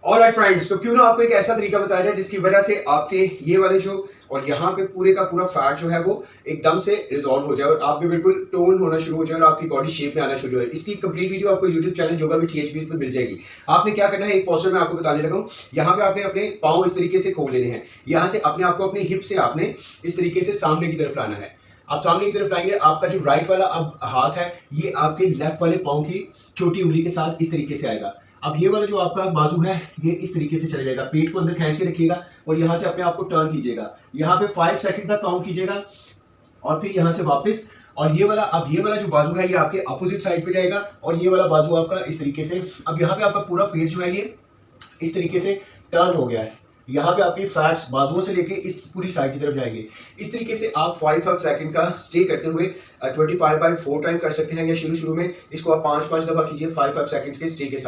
Alright friends, तो क्यों ना आपको एक ऐसा तरीका बताया जाए जिसकी वजह से आपके ये वाले जो और यहाँ पे पूरे का पूरा फैट जो है वो एकदम से रिजॉल्व हो जाए और आप भी बिल्कुल टोन होना शुरू हो जाए और आपकी बॉडी शेप में आना शुरू हो जाए। इसकी कंप्लीट वीडियो आपको YouTube channel yoga with THB पे मिल जाएगी। आपने क्या करना है, एक पोस्टर में आपको बताने लगा हूँ। यहाँ पे आपने अपने पाँव इस तरीके से खोल लेने हैं। यहाँ से अपने आपको अपनी हिप से आपने इस तरीके से सामने की तरफ लाना है। आप सामने की तरफ लाएंगे, आपका जो राइट वाला अब हाथ है ये आपके लेफ्ट वाले पाँव की छोटी उंगली के साथ इस तरीके से आएगा। अब ये वाला जो आपका बाजू है ये इस तरीके से चला जाएगा। पेट को अंदर खींच के रखिएगा और यहाँ से अपने आप को टर्न कीजिएगा। यहाँ पे 5 सेकंड तक काउंट कीजिएगा और फिर यहाँ से वापस। और ये वाला जो बाजू है ये आपके अपोजिट साइड पे जाएगा और ये वाला बाजू आपका इस तरीके से। अब यहाँ पे आपका पूरा पेट जो है ये इस तरीके से टर्न हो गया है। यहाँ पे आपके फैट्स बाजुओं से लेके इस पूरी साइड की तरफ जाएंगे। इस तरीके से आप 5 सेकंड का स्टे करते हुए 25 बाय 4 टाइम कर सकते हैं, या शुरू में इसको आप 5 दफा कीजिए 5 सेकंड के स्टे के साथ।